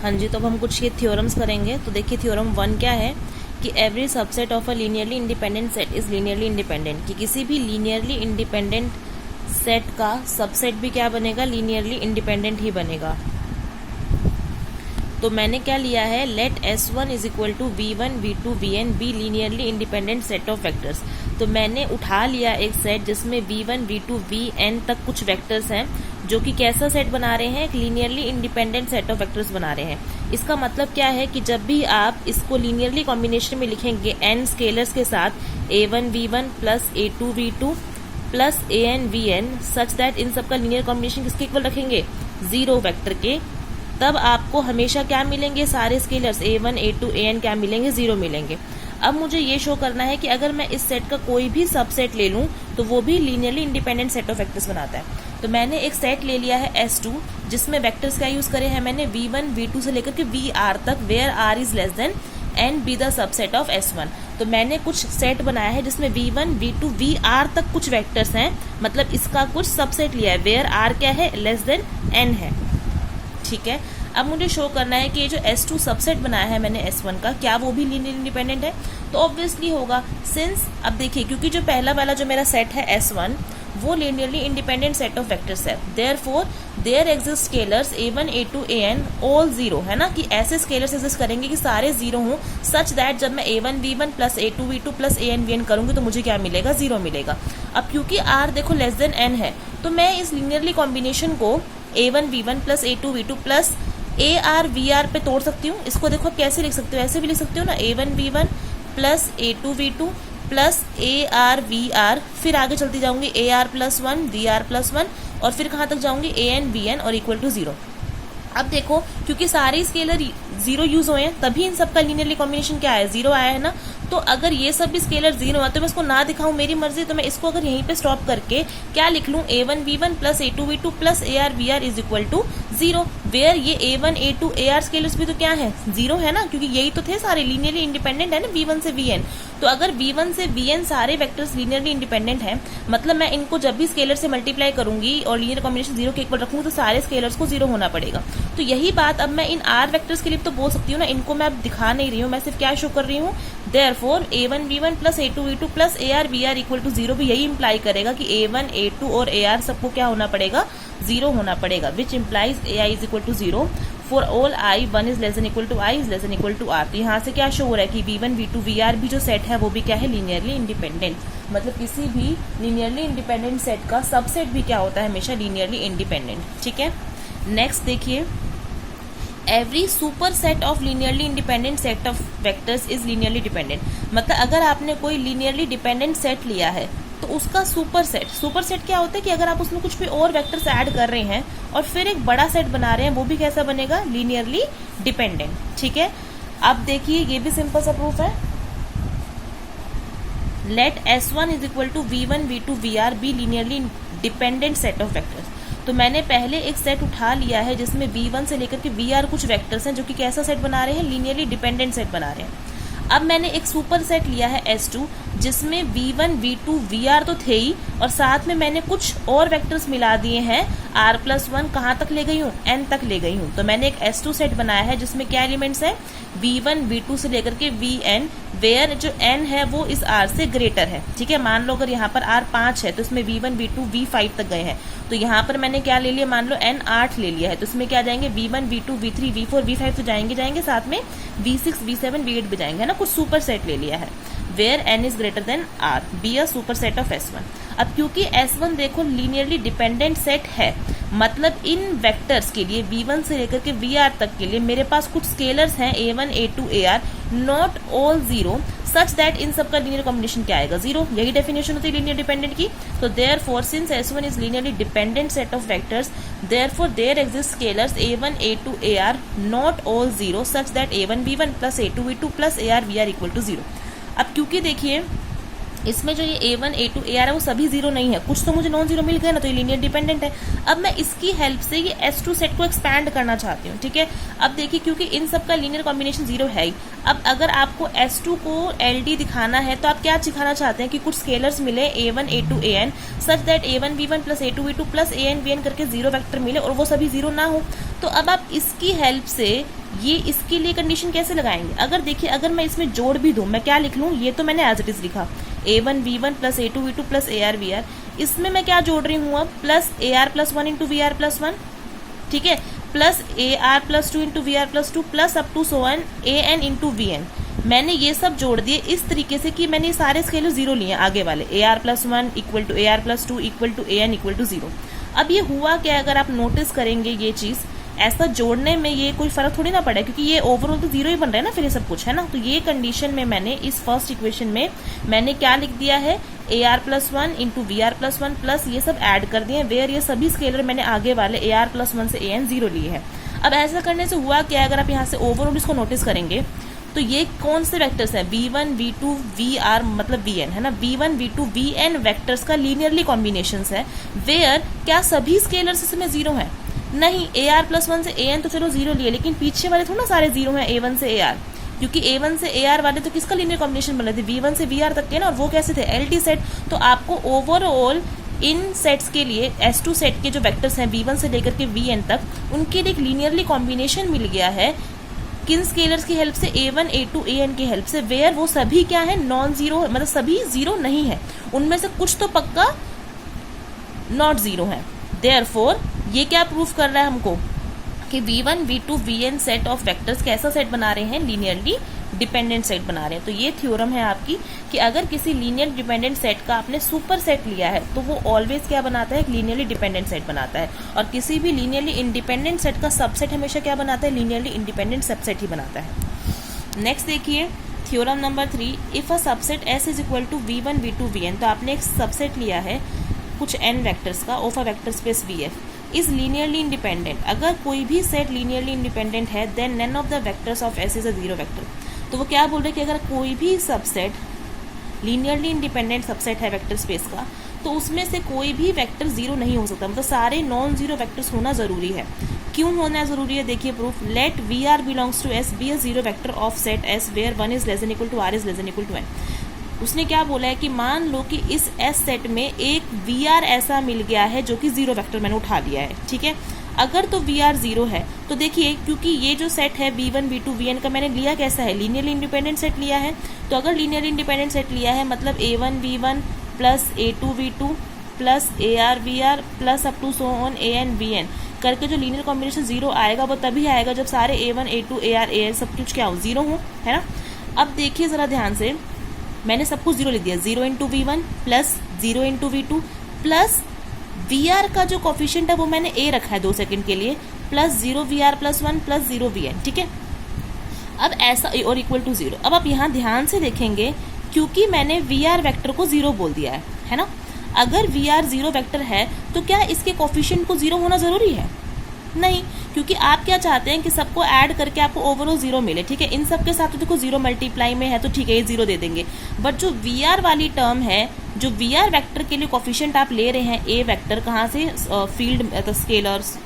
हाँ जी, तो अब हम कुछ ये थ्योरम्स करेंगे। तो देखिए थ्योरम 1 क्या है कि every subset of a linearly independent set is linearly independent, कि किसी भी लीनियरली इंडिपेंडेंट सेट का सबसेट भी क्या बनेगा, लीनियरली इंडिपेंडेंट ही बनेगा। तो मैंने क्या लिया है, let S1 is equal to V1 V2 Vn be linearly independent set of vectors. तो मैंने उठा लिया एक सेट जिसमें V1 V2 Vn तक कुछ वेक्टर्स हैं जो कि कैसा सेट बना रहे हैं, एक linearly independent set of vectors बना रहे हैं। इसका मतलब क्या है कि जब भी आप इसको लीनियरली कॉम्बिनेशन में लिखेंगे n स्केलर्स के साथ A1 V1 plus A2 V2 plus AN Vn such that in सबका लीनियर कॉम्बिनेशन किसके इक्वल रखेंगे, 0 वेक्टर के, तब आपको हमेशा क्या मिलेंगे, सारे स्केलर्स A1 A2 AN क्या मिलेंगे, 0 मिलेंगे। अब मुझे ये शो करना है कि अगर मैं इस सेट का कोई भी सबसेट ले लूं तो वो भी linearly independent set of vectors बनाता है। तो मैंने एक सेट ले लिया है S2 जिसमें वेक्टर्स क्या यूज करे हैं मैंने, V1 V2 से लेकर के VR तक, where R is less than and be the subset of S1। तो मैंने कुछ सेट बनाया है जिसमें V1 V2 VR तक कुछ वेक्टर्स हैं, मतलब इसका कुछ सबसेट लिया है, वेयर R क्या है, लेस देन N है। ठीक है, अब मुझे शो करना है कि ये जो S2 सबसेट बनाया है मैंने S1 का, क्या वो भी लीनियर इंडिपेंडेंट है। तो ऑब्वियसली होगा, सिंस अब देखिए क्योंकि जो पहला वाला जो मेरा सेट है S1 वो linearly independent set of vectors है, therefore there exist scalars A1 A2 AN all 0 है ना, कि ऐसे स्केलर्स एग्जिस्ट करेंगे कि सारे 0 हों, सच दैट जब मैं A1 V1 plus A2 V2 plus AN VN करूंगी तो मुझे क्या मिलेगा, 0 मिलेगा। अब क्योंकि R देखो लेस देन N है तो मैं इस लीनियरली कॉम्बिनेशन को A1 V1 plus A2 V2 plus AR VR पे तोड़ सकती हूँ। इसको देखो आप कैसे लिख सकते हो, ऐसे भी लिख सकते हो ना, A1 V1 plus A2 V2 plus AR VR, फिर आगे चलती जाऊंगी AR प्लस 1 VR प्लस 1 और फिर कहाँ तक जाऊंगी AN VN और इक्वल टू 0। अब देखो क्योंकि सारे स्केलर 0 यूज हुए हैं तभी इन सबका लीनियरली कॉम्बिनेशन क्या है, 0 आया है ना। तो अगर ये सब भी स्केलर 0 है तो मैं इसको ना दिखाऊं मेरी मर्जी, तो मैं इसको अगर यहीं पे स्टॉप करके क्या लिख लूं, A1 V1 plus A2 V2 plus AR VR is equal to 0, where ये A1 A2 AR स्केलर्स भी तो क्या है, 0 है ना, क्योंकि यही तो थे सारे लीनियरली इंडिपेंडेंट है ना V1 से Vn। तो अगर V1 से Vn सारे वेक्टर्स लीनियरली इंडिपेंडेंट हैं, मतलब मैं इनको जब भी स्केलर से मल्टीप्लाई करूंगी और लीनियर कॉम्बिनेशन 0 के इक्वल रखूंगी तो सारे स्केलर्स को 0 होना पड़ेगा। तो यही बात अब मैं इन R वेक्टर्स के लिए तो बोल सकती हूँ ना, इनको मैं अब दिखा नहीं रही हूँ, मैं सिर्फ क्या शो कर रही हूँ, therefore A1 V1 plus A2 V2 plus AR VR equal to 0 भी यही इंप्लाई करेगा कि A1 A2 और AR सबको क्या होना पड़ेगा, 0 होना पड़ेगा, which implies AI is equal to 0 for all I 1 is less than equal to I is less than equal to R। तो यहाँ से क्या शो हो रहा है कि V1 V2 VR भी जो सेट है वो भी क्या है, लीनियरली इंडिपेंडेंट, मतलब किसी भी लीनियरली इंडिपेंडेंट सेट का सबसेट भी क्या होता है, हमेशा लीनियरली इंडिपेंडेंट। ठीक है, नेक्स्ट देखिए, every super set of linearly independent set of vectors is linearly dependent. मतलब अगर आपने कोई लीनियरली डिपेंडेंट सेट लिया है तो उसका सुपर सेट क्या होता है कि अगर आप उसमें कुछ भी और वेक्टर्स ऐड कर रहे हैं और फिर एक बड़ा सेट बना रहे हैं, वो भी कैसा बनेगा, लीनियरली डिपेंडेंट। ठीक है, अब देखिए ये भी सिंपल सा प्रूफ है, let S1 is equal to V1 V2 VR be linearly dependent set of vectors. तो मैंने पहले एक सेट उठा लिया है जिसमें V1 से लेकर के VR कुछ वेक्टर्स हैं जो कि कैसा सेट बना रहे हैं, लीनियरली डिपेंडेंट सेट बना रहे हैं। अब मैंने एक सुपर सेट लिया है S2 जिसमें V1 V2 VR तो थे ही और साथ में मैंने कुछ और वेक्टर्स मिला दिए हैं, R प्लस 1 कहाँ तक ले गई हूँ, N तक ले गई हूँ। तो मैंने एक S2 सेट बनाया है जिसमें क्या एलिमेंट्स है, V1 V2 से लेकर के Vn, वेयर जो N है वो इस R से ग्रेटर है। ठीक है, मान लो अगर यहाँ पर R 5 है तो इसमें V1 V2 V5 तक गए हैं, तो यहाँ पर मैंने क्या ले लिया, मान लो N 8 ले लिया है तो इसमें क्या जाएंगे, V1 V2 V3 V4 V5 तो जाएंगे, साथ में V6 V7 V8 भी जाएंगे, है ना, कुछ सुपर सेट ले लिया है, where N is greater than R be a superset of S1। अब क्योंकि S1 देखो लीनियरली डिपेंडेंट सेट है, मतलब इन वेक्टर्स के लिए V1 से लेकर के VR तक के लिए मेरे पास कुछ स्केलर्स हैं A1 A2 AR not all 0 such that in सबका लीनियर कॉम्बिनेशन क्या आएगा, 0। यही डेफिनेशन होती है लीनियर डिपेंडेंट की। तो therefore since S1 is linearly dependent set of vectors, therefore there exist scalars A1 A2 AR not all 0 such that A1 V1 plus A2 V2 plus AR VR equal to 0। अब क्योंकि देखिए इसमें जो ये A1 A2 AR है वो सभी zero नहीं है, कुछ तो मुझे नॉन जीरो मिल गया ना, तो ये लीनियर डिपेंडेंट है। अब मैं इसकी हेल्प से ये S2 सेट को एक्सपैंड करना चाहती हूँ, ठीक है। अब देखिए क्योंकि इन सब का लीनियर कॉम्बिनेशन जीरो है ही, अब अगर आपको S2 को LD दिखाना है तो आप क्या दिखाना चाहते हैं कि कुछ स्केलर्स मिले A1 A2 AN such that A1 B1 plus A2 B2 plus AN BN करके जीरो वेक्टर मिले और वो सभी जीरो ना हो। तो अब आप इसकी हेल्प से ये इसके लिए कंडीशन कैसे लगाएंगे? अगर देखिए अगर मैं इसमें जोड़ भी दूं, मैं क्या लिख लूं, ये तो मैंने एज इट इज लिखा A1 B1 plus A2 B2 plus AR VR, इसमें मैं क्या जोड़ रही हूँ अब plus AR plus 1 into VR plus 1, ठीक है, plus AR plus 2 into VR plus 2 plus up to so on AN into VN। मैंने ये सब जोड़ दिए इस तरीके से कि मैंने सारे स्केलर जीरो लिए आगे वाले, AR plus 1 equal to AR plus 2 equal to AN equal to 0। अब ये हुआ क्या, अगर आप नोटिस करेंगे ये चीज ऐसा जोड़ने में ये कोई फर्क थोड़ी ना पड़ा, क्योंकि ये ओवरऑल तो जीरो ही बन रहा है ना फिर ये सब कुछ, है ना। तो ये कंडीशन में मैंने इस फर्स्ट इक्वेशन में मैंने क्या लिख दिया है, AR plus 1 into VR plus 1 plus ये सब ऐड कर दिए, वेयर ये सभी स्केलर मैंने आगे वाले AR प्लस 1 से AN जीरो लिए हैं। अब ऐसा करने से हुआ क्या, अगर आप यहाँ से ओवरऑल इसको नोटिस करेंगे तो ये कौन से वेक्टर्स हैं, V1 V2 VR मतलब VN, है ना, V1 V2 VN वेक्टर्स का लीनियरली कॉम्बिनेशंस है, वेयर क्या सभी स्केलर्स इसमें जीरो हैं? नहीं, AR प्लस 1 से AN तो चलो जीरो लिए, लेकिन पीछे वाले थोड़ा ना सारे जीरो हैं A1 से AR, क्योंकि A1 से AR वाले तो किसका लीनियर कॉम्बिनेशन बन रहे थे, V1 से VR तक के ना, और वो कैसे थे, LT सेट। तो आपको ओवरऑल इन सेट्स के लिए S2 सेट के जो वेक्टर्स हैं V1 से लेकर के VN तक, उनके लिए एक लीनियरली कॉम्बिनेशन मिल गया है किन स्केलर्स की हेल्प से, A1 A2 AN की हेल्प से, वेयर वो सभी क्या है, नॉन जीरो, मतलब सभी जीरो नहीं है, उनमें से कुछ तो पक्का नॉट जीरो है। देयरफॉर ये क्या प्रूफ कर रहा है हमको कि V1 V2 VN set of vectors कैसा सेट बना रहे हैं, लीनियरली डिपेंडेंट सेट बना रहे हैं। तो ये थ्योरम है आपकी कि अगर किसी लीनियर डिपेंडेंट सेट का आपने सुपर सेट लिया है तो वो ऑलवेज क्या बनाता है, एक लीनियरली डिपेंडेंट सेट बनाता है, और किसी भी लीनियरली इंडिपेंडेंट सेट का सबसेट हमेशा क्या बनाता है, लीनियरली इंडिपेंडेंट सबसेट ही बनाता है। नेक्स्ट देखिए theorem number 3, if a subset S is equal to V1 V2 VN, तो आपने एक सबसेट लिया है कुछ n वेक्टर्स का of a vector space VF is linearly independent. अगर कोई भी सेट लीनियरली इंडिपेंडेंट है then none of the vectors of S is a zero vector. तो वो क्या बोल रहे हैं कि अगर कोई भी सबसेट लीनियरली इंडिपेंडेंट सबसेट है वेक्टर स्पेस का, तो उसमें से कोई भी वेक्टर जीरो नहीं हो सकता, मतलब सारे नॉन जीरो वेक्टर्स होना जरूरी है। क्यों होना जरूरी है, देखिए proof, let VR belongs to S be a zero vector of set S where 1 is less than equal to R is less than equal to N। उसने क्या बोला है कि मान लो कि इस S सेट में एक VR ऐसा मिल गया है जो कि जीरो वेक्टर मैंने उठा लिया है, ठीक है। अगर तो VR जीरो है तो देखिए क्योंकि ये जो सेट है V1 V2 VN का मैंने लिया कैसा है, लीनियरली इंडिपेंडेंट सेट लिया है। तो अगर लीनियरली इंडिपेंडेंट सेट लिया है मतलब A1 V1 plus A2 V2 plus AR VR plus up to so on AN BN करके जो लीनियर कॉम्बिनेशन जीरो आएगा वो तभी आएगा जब सारे A1 A2 AR AN सब कुछ क्या हो, जीरो हो, है ना। अब देखिए जरा ध्यान से, मैंने सब कुछ जीरो लिख दिया, 0 into V1 plus 0 into V2 plus VR का जो कॉफिशिएंट है वो मैंने A रखा है 2 सेकंड के लिए, plus 0 VR plus 1 plus 0 VN, ठीक है। अब ऐसा और इक्वल टू 0। अब आप यहाँ ध्यान से देखेंगे क्योंकि मैंने VR वेक्टर को 0 बोल दिया है ना। अगर VR 0 वेक्टर है तो क्या इसके कॉफिशिएंट को 0 होना जरूरी है? नहीं, क्योंकि आप क्या चाहते हैं कि सबको ऐड करके आपको ओवरऑल 0 मिले, ठीक है। इन सब के साथ तो देखो 0 मल्टीप्लाई में है तो ठीक है ये 0 दे देंगे, बट जो VR वाली टर्म है, जो VR वेक्टर के लिए कॉफिशिएंट आप ले रहे हैं A वेक्टर कहाँ से, फील्ड स्केलर्स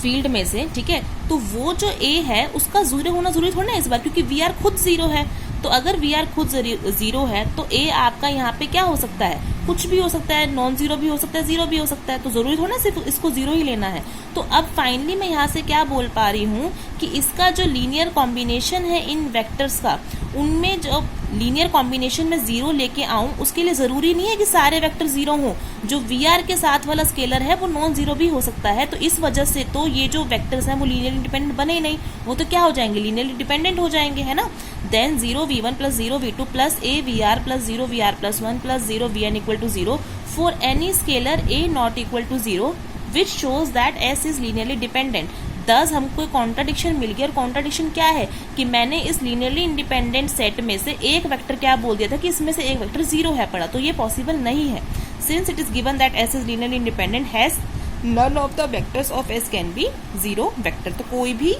फील्ड में से, ठीक है। तो वो जो A है उसका 0 होना जरूरी थोड़ा ना इस बार, क्योंकि VR खुद 0 है। तो अगर VR खुद 0 है तो A आपका यहाँ पे क्या हो सकता है, कुछ भी हो सकता है, नॉन जीरो भी हो सकता है, जीरो भी हो सकता है, तो जरूरी थोड़ा ना सिर्फ इसको 0 ही लेना है। तो अब फाइनली मैं यहाँ से क्या बोल पा रही हूँ कि इसका जो लीनियर कॉम्बिनेशन है इन वेक्टर्स का, उनमें जो लीनियर कॉम्बिनेशन में 0 लेके आऊं उसके लिए जरूरी नहीं है कि सारे वेक्टर 0 हों। जो VR के साथ वाला स्केलर है वो नॉन जीरो भी हो सकता है। तो इस वजह से तो ये जो वेक्टर्स हैं वो लीनियर इंडिपेंडेंट बने ही नहीं, वो तो क्या हो जाएंगे, लीनियरली डिपेंडेंट हो जाएंगे, है ना। Then 0 V1 plus 0 V2 plus A VR plus 0 VR plus 1 plus 0 VN equal to 0 for any scalar A not equal to 0 which shows that S is linearly dependent. Thus हमको contradiction मिल गया, और contradiction क्या है कि मैंने इस linearly independent set में से एक वेक्टर क्या बोल दिया था कि इसमें से एक वेक्टर 0 है पड़ा, तो ये पॉसिबल नहीं है। Since it is given that S is linearly independent has none of the vectors of S can be 0 vector. तो कोई भी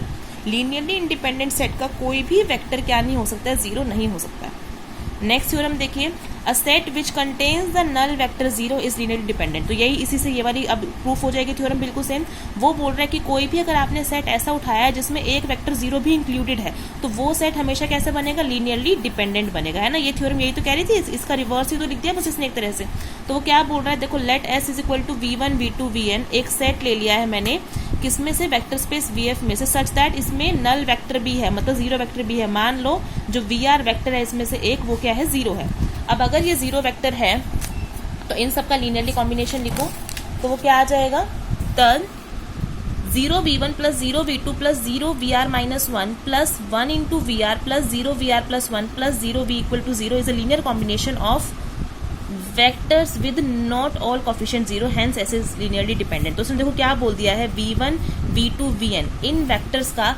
लीनियरली इंडिपेंडेंट सेट का कोई भी वेक्टर क्या नहीं हो सकता है, 0 नहीं हो सकता है। नेक्स्ट थ्योरम देखिए, a set which contains the null vector 0 is linearly dependent. तो यही इसी से ये वाली अब प्रूफ हो जाएगी थ्योरम बिल्कुल सेम। वो बोल रहा है कि कोई भी अगर आपने सेट ऐसा उठाया है जिसमें एक वेक्टर 0 भी इंक्लूडेड है तो वो सेट हमेशा कैसे बनेगा, लीनियरली डिपेंडेंट बनेगा, है ना। ये थ्योरम यही तो कह रही थी, इसका रिवर्स ही तो लिख दिया बस इसने एक तरह से। तो वो क्या बोल रहा है, देखो let S is equal to v1 v2 vn, एक सेट ले लिया है मैंने किसमें से, वेक्टर स्पेस vf में से, सच दैट इसमें नल वेक्टर भी है, मतलब 0 वेक्टर भी है। मान लो जो vr वेक्टर है इसमें से एक वो क्या है, 0 है। अब अगर ये 0 वेक्टर है तो इन सब का लीनियरली कॉम्बिनेशन लिखो तो वो क्या आ जाएगा, तब 0v1 plus 0v2 plus 0vr minus 1 plus 1 into V plus 0vr plus 1 plus 0v equal to 0 is a linear combination of vectors with not all coefficient 0, hence S linearly dependent. तो उसने देखो क्या बोल दिया है, v1 v2 vn इन vectors का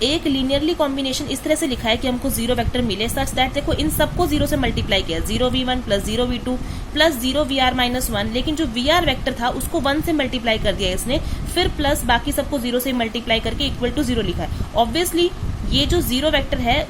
एक linearly combination इस तरह से लिखा है कि हमको 0 वेक्टर मिले, सच दैट देखो इन सबको 0 से मल्टीप्लाई किया, 0v1 plus 0v2 plus 0vr minus 1, लेकिन जो vr वेक्टर था उसको 1 से मल्टीप्लाई कर दिया इसने, फिर प्लस बाकी सबको 0 से मल्टीप्लाई करके इक्वल टू 0 लिखा है। ऑब्वियसली ये जो 0 वेक्टर है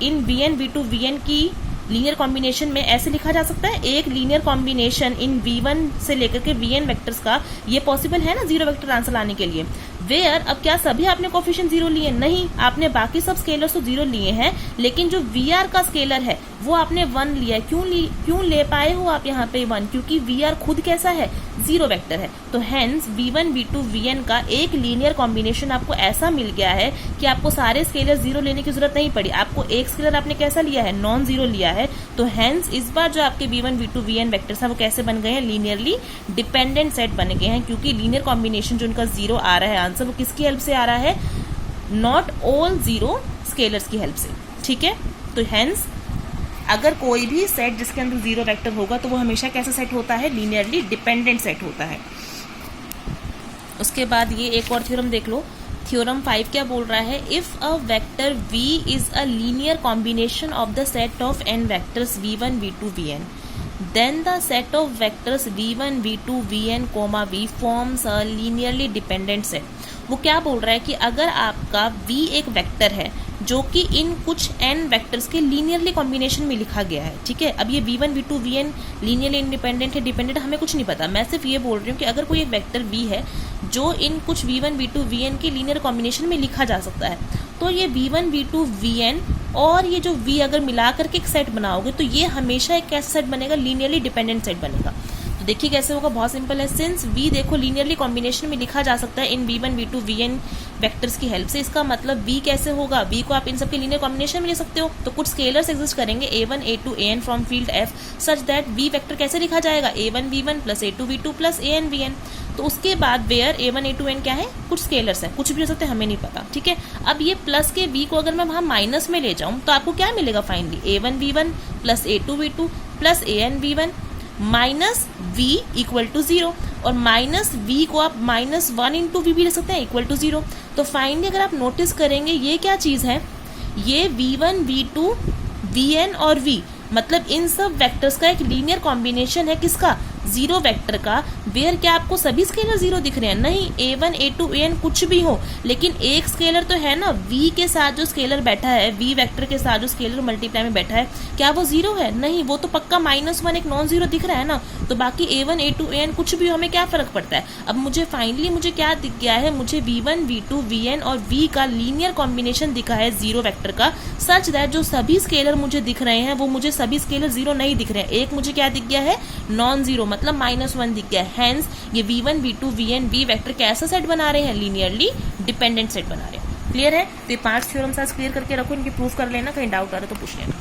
इन v1 v2 vn की लीनियर कॉम्बिनेशन में ऐसे लिखा जा सकता है, एक लीनियर कॉम्बिनेशन इन v1 से लेकर के vn वेक्टर्स का, ये पॉसिबल है ना 0 वेक्टर आंसर लाने के लिए। वेयर अब क्या सभी आपने कोफिशिएंट 0 लिए, नहीं, आपने बाकी सब स्केलर्स तो 0 लिए हैं, लेकिन जो vr का स्केलर है वो आपने 1 लिया है। क्यों ले पाए हो आप यहाँ पे 1, क्योंकि vr खुद कैसा है, 0 वेक्टर है। तो हेंस v1 v2 vn का एक लीनियर कॉम्बिनेशन आपको ऐसा मिल गया है कि आपको सारे स्केलर 0 लेने की जरूरत नहीं पड़ी, आपको एक स्केलर आपने कैसा लिया है, नॉन 0 लिया है। तो हेंस इस बार जो आपके v1 v2 vn वेक्टर्स हैं वो कैसे बन गए हैं, लीनियरली डिपेंडेंट सेट बन गए हैं, क्योंकि लीनियर कॉम्बिनेशन जो उनका 0 आ रहा है आंसर वो किसकी हेल्प से आ रहा है, नॉट ऑल 0 स्केलर्स की हेल्प से, ठीक है। तो हेंस अगर कोई भी सेट जिसके अंदर 0 वेक्टर होगा तो वो हमेशा कैसा सेट होता है, लीनियरली डिपेंडेंट सेट होता है। उसके बाद ये एक और थ्योरम देख लो, थ्योरम 5 क्या बोल रहा है, if a vector v is a linear combination of the set of n vectors v1 v2 vn, then the set of vectors v1 v2 vn v forms a linearly dependent set। वो क्या बोल रहा है कि अगर आपका v एक vector है जो कि इन कुछ n वेक्टर्स के लीनियरली कॉम्बिनेशन में लिखा गया है, ठीक है। अब ये v1 v2 vn linearly independent है, डिपेंडेंट हमें कुछ नहीं पता, मैं सिर्फ ये बोल रही हूँ कि अगर कोई एक वेक्टर v है जो इन कुछ v1 v2 vn के लीनियर कॉम्बिनेशन में लिखा जा सकता है, तो ये v1 v2 vn और ये जो v अगर मिला करके एक सेट बनाओगे तो ये हमेशा एक कैसा सेट बनेगा, लीनियरली डिपेंडेंट सेट बनेगा। तो देखिए कैसे होगा, बहुत सिंपल है। सिंस v देखो लीनियरली कॉम्बिनेशन में लिखा जा सकता है इन v1 v2 vn वेक्टर्स की हेल्प से, इसका मतलब v कैसे होगा, v को आप इन सबके लीनियर कॉम्बिनेशन में ले सकते हो। तो कुछ स्केलर्स एग्जिस्ट करेंगे a1 a2 an from field f such that v vector कैसे लिखा जाएगा, a1 v1 plus a2 v2 plus an vn। तो उसके बाद वेयर a1 a2 n क्या है, कुछ स्केलर्स है, कुछ भी हो सकते हैं हमें नहीं पता, ठीक है। अब ये प्लस के v को अगर मैं वहां माइनस में ले जाऊं तो आपको क्या मिलेगा finally, a1 v1 plus a2 v2 plus an v1 minus v equal to 0, और माइनस v को आप माइनस 1 इंटू वी भी ले सकते हैं इक्वल टू 0। तो फाइनली अगर आप नोटिस करेंगे ये क्या चीज है, ये v1 v2 vn और v, मतलब इन सब वेक्टर्स का एक लीनियर कॉम्बिनेशन है, किसका, 0 वेक्टर का। वेयर क्या आपको सभी स्केलर 0 दिख रहे हैं, नहीं, a1 a2 an कुछ भी हो, लेकिन एक स्केलर तो है ना, v के साथ जो स्केलर बैठा है, v वेक्टर के साथ जो स्केलर मल्टीप्लाई में बैठा है, क्या वो 0 है, नहीं, वो तो पक्का -1 एक नॉन 0 दिख रहा है ना। तो बाकी a1 a2 an कुछ भी हमें क्या फर्क पड़ता है। अब मुझे फाइनली मुझे क्या दिख गया है, मुझे v1 v2 vn और v का लीनियर कॉम्बिनेशन दिखा है 0 वेक्टर का, सच दैट जो सभी स्केलर मुझे दिख रहे हैं वो मुझे सभी स्केलर 0 नहीं दिख रहे हैं, एक मुझे क्या दिख गया है, नॉन 0 मतलब -1 दिख गया है। हेंस ये v1 v2 vn v vector कैसा सेट बना रहे हैं, लीनियरली डिपेंडेंट सेट बना रहे हैं। क्लियर है। तो ये 5 थ्योरम्स आज क्लियर करके रखो, इनकी प्रूफ कर लेना, कहीं डाउट आ रहा तो पूछ लेना।